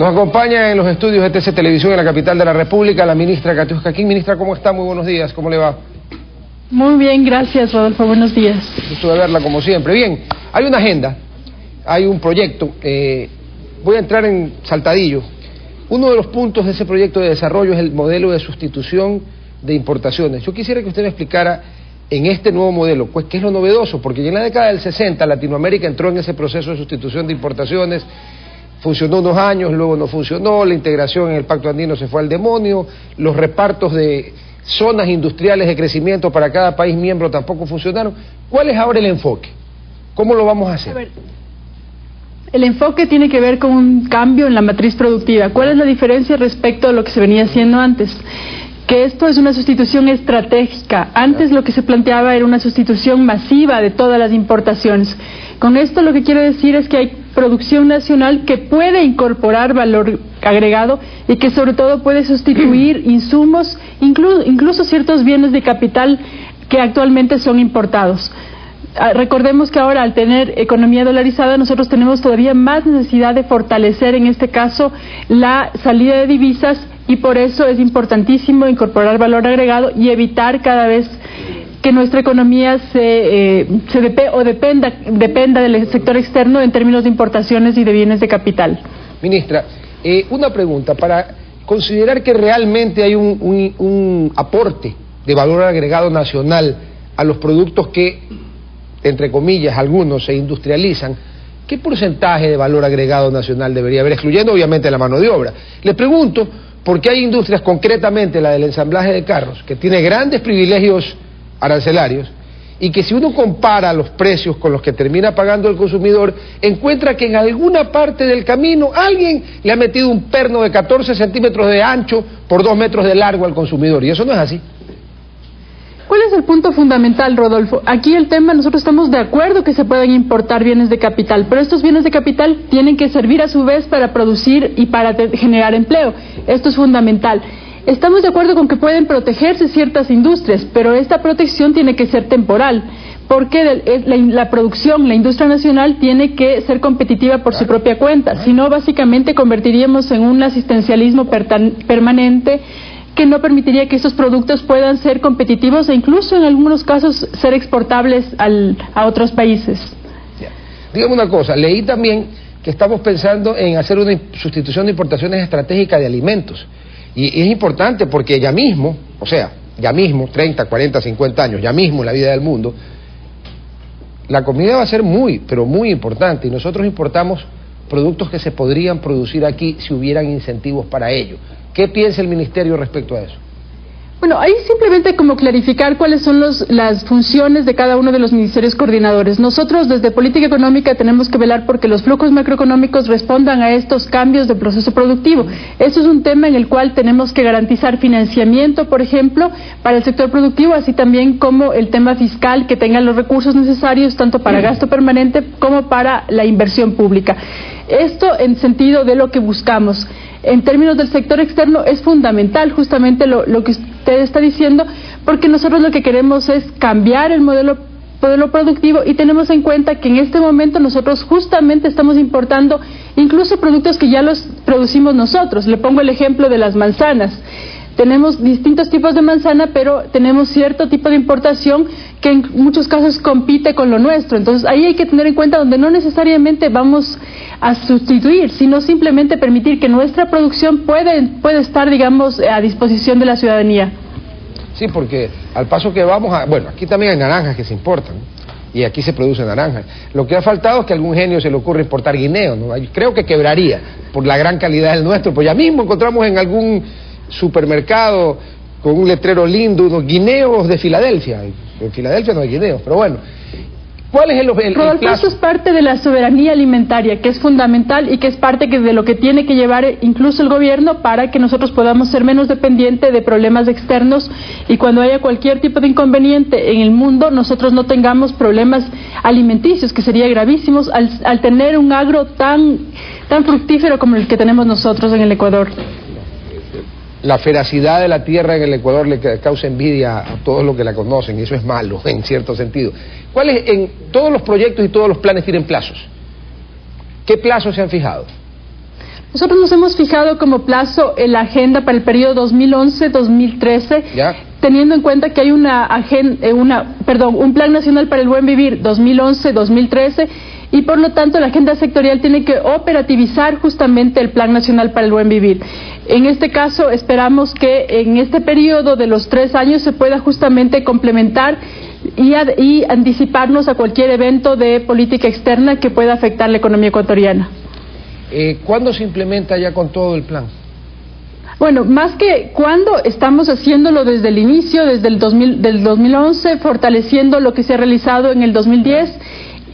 Nos acompaña en los estudios de TC Televisión en la capital de la República la ministra Katiuska King. Ministra, ¿cómo está? Muy buenos días, ¿cómo le va? Muy bien, gracias, Rodolfo, buenos días. Gusto de verla como siempre. Bien, hay una agenda, hay un proyecto, voy a entrar en saltadillo. Uno de los puntos de ese proyecto de desarrollo es el modelo de sustitución de importaciones. Yo quisiera que usted me explicara en este nuevo modelo, pues, ¿qué es lo novedoso? Porque ya en la década del 60 Latinoamérica entró en ese proceso de sustitución de importaciones. Funcionó unos años, luego no funcionó, la integración en el Pacto Andino se fue al demonio, los repartos de zonas industriales de crecimiento para cada país miembro tampoco funcionaron. ¿Cuál es ahora el enfoque? ¿Cómo lo vamos a hacer? A ver, el enfoque tiene que ver con un cambio en la matriz productiva. ¿Cuál es la diferencia respecto a lo que se venía haciendo antes? Que esto es una sustitución estratégica. Antes lo que se planteaba era una sustitución masiva de todas las importaciones. Con esto lo que quiero decir es que hay producción nacional que puede incorporar valor agregado y que sobre todo puede sustituir insumos, incluso ciertos bienes de capital que actualmente son importados. Recordemos que ahora, al tener economía dolarizada, nosotros tenemos todavía más necesidad de fortalecer, en este caso, la salida de divisas, y por eso es importantísimo incorporar valor agregado y evitar cada vez que nuestra economía dependa del sector externo en términos de importaciones y de bienes de capital. Ministra, una pregunta, para considerar que realmente hay un aporte de valor agregado nacional a los productos que, entre comillas, algunos se industrializan, ¿qué porcentaje de valor agregado nacional debería haber, excluyendo obviamente la mano de obra? Le pregunto porque hay industrias, concretamente la del ensamblaje de carros, que tiene grandes privilegios arancelarios, y que si uno compara los precios con los que termina pagando el consumidor, encuentra que en alguna parte del camino alguien le ha metido un perno de 14 centímetros de ancho por 2 metros de largo al consumidor, y eso no es así. ¿Cuál es el punto fundamental, Rodolfo? Aquí el tema, nosotros estamos de acuerdo que se pueden importar bienes de capital, pero estos bienes de capital tienen que servir a su vez para producir y para generar empleo. Esto es fundamental. Estamos de acuerdo con que pueden protegerse ciertas industrias, pero esta protección tiene que ser temporal, porque la producción, la industria nacional tiene que ser competitiva por su propia cuenta, si no básicamente convertiríamos en un asistencialismo permanente que no permitiría que estos productos puedan ser competitivos e incluso en algunos casos ser exportables a otros países. Dígame una cosa, leí también que estamos pensando en hacer una sustitución de importaciones estratégicas de alimentos. Y es importante porque ya mismo, 30, 40, 50 años, ya mismo en la vida del mundo, la comida va a ser muy, pero muy importante, y nosotros importamos productos que se podrían producir aquí si hubieran incentivos para ello. ¿Qué piensa el Ministerio respecto a eso? Bueno, ahí simplemente como clarificar cuáles son las funciones de cada uno de los ministerios coordinadores. Nosotros desde Política Económica tenemos que velar porque los flujos macroeconómicos respondan a estos cambios de proceso productivo. Eso es un tema en el cual tenemos que garantizar financiamiento, por ejemplo, para el sector productivo, así también como el tema fiscal, que tenga los recursos necesarios tanto para gasto permanente como para la inversión pública. Esto en sentido de lo que buscamos. En términos del sector externo es fundamental justamente lo que usted está diciendo, porque nosotros lo que queremos es cambiar el modelo productivo, y tenemos en cuenta que en este momento nosotros justamente estamos importando incluso productos que ya los producimos nosotros. Le pongo el ejemplo de las manzanas. Tenemos distintos tipos de manzana, pero tenemos cierto tipo de importación que en muchos casos compite con lo nuestro. Entonces ahí hay que tener en cuenta donde no necesariamente vamos a sustituir, sino simplemente permitir que nuestra producción puede estar, digamos, a disposición de la ciudadanía. Sí, porque al paso que vamos aquí también hay naranjas que se importan, ¿no? Y aquí se producen naranjas. Lo que ha faltado es que a algún genio se le ocurra importar guineo, ¿no? Creo que quebraría por la gran calidad del nuestro, pues ya mismo encontramos en algún supermercado con un letrero lindo unos guineos de Filadelfia. En Filadelfia no hay guineos, pero bueno. ¿Cuál es el Rodolfo, plazo? eso es parte de la soberanía alimentaria, que es fundamental y que es parte de lo que tiene que llevar incluso el gobierno para que nosotros podamos ser menos dependientes de problemas externos, y cuando haya cualquier tipo de inconveniente en el mundo nosotros no tengamos problemas alimenticios, que sería gravísimos al tener un agro tan fructífero como el que tenemos nosotros en el Ecuador. La feracidad de la tierra en el Ecuador le causa envidia a todos los que la conocen, y eso es malo en cierto sentido. ¿Cuáles, en todos los proyectos y todos los planes tienen plazos? ¿Qué plazos se han fijado? Nosotros nos hemos fijado como plazo en la agenda para el periodo 2011-2013, teniendo en cuenta que hay un Plan Nacional para el Buen Vivir 2011-2013, y por lo tanto la agenda sectorial tiene que operativizar justamente el Plan Nacional para el Buen Vivir. En este caso esperamos que en este periodo de los 3 años se pueda justamente complementar y anticiparnos a cualquier evento de política externa que pueda afectar la economía ecuatoriana. ¿Cuándo se implementa ya con todo el plan? Bueno, más que cuándo, estamos haciéndolo desde el inicio, desde el 2011, fortaleciendo lo que se ha realizado en el 2010,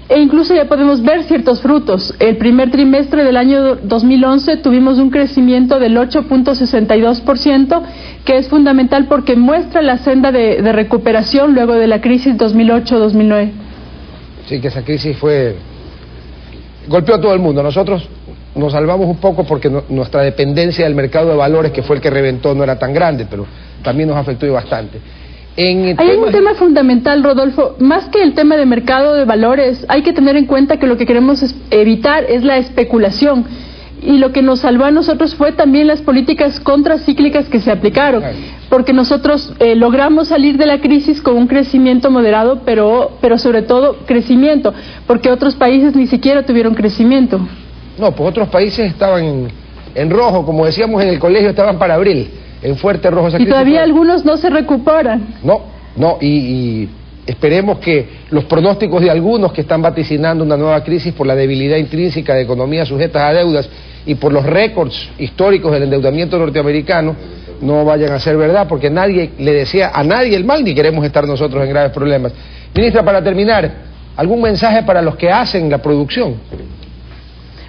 e incluso ya podemos ver ciertos frutos. El primer trimestre del año 2011 tuvimos un crecimiento del 8.62%, que es fundamental porque muestra la senda de recuperación luego de la crisis 2008-2009. Sí, que esa crisis golpeó a todo el mundo. Nosotros nos salvamos un poco porque nuestra dependencia del mercado de valores, que fue el que reventó, no era tan grande, pero también nos afectó bastante. Hay un tema fundamental, Rodolfo. Más que el tema de mercado de valores, hay que tener en cuenta que lo que queremos evitar es la especulación. Y lo que nos salvó a nosotros fue también las políticas contracíclicas que se aplicaron, porque nosotros logramos salir de la crisis con un crecimiento moderado, pero sobre todo crecimiento, porque otros países ni siquiera tuvieron crecimiento. No, pues otros países estaban en rojo, como decíamos en el colegio, estaban para abril, en fuerte rojo. Y todavía algunos no se recuperan. No, y esperemos que los pronósticos de algunos que están vaticinando una nueva crisis por la debilidad intrínseca de economías sujetas a deudas y por los récords históricos del endeudamiento norteamericano no vayan a ser verdad, porque nadie le desea a nadie el mal, ni queremos estar nosotros en graves problemas. Ministra, para terminar, ¿algún mensaje para los que hacen la producción?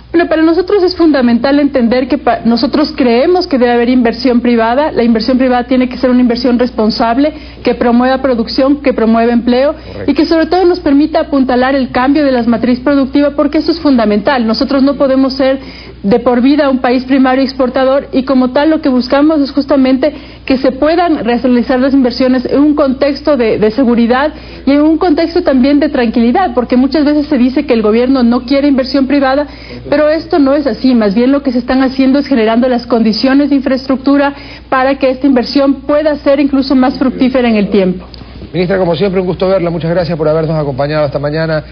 Bueno, para nosotros es fundamental entender que nosotros creemos que debe haber inversión privada. La inversión privada tiene que ser una inversión responsable, que promueva producción, que promueva empleo. Correcto. Y que sobre todo nos permita apuntalar el cambio de las matriz productiva, porque eso es fundamental. Nosotros no podemos ser de por vida un país primario exportador, y como tal lo que buscamos es justamente que se puedan realizar las inversiones en un contexto de seguridad y en un contexto también de tranquilidad, porque muchas veces se dice que el gobierno no quiere inversión privada, pero esto no es así. Más bien lo que se están haciendo es generando las condiciones de infraestructura para que esta inversión pueda ser incluso más fructífera en el tiempo. Ministra, como siempre, un gusto verla. Muchas gracias por habernos acompañado esta mañana.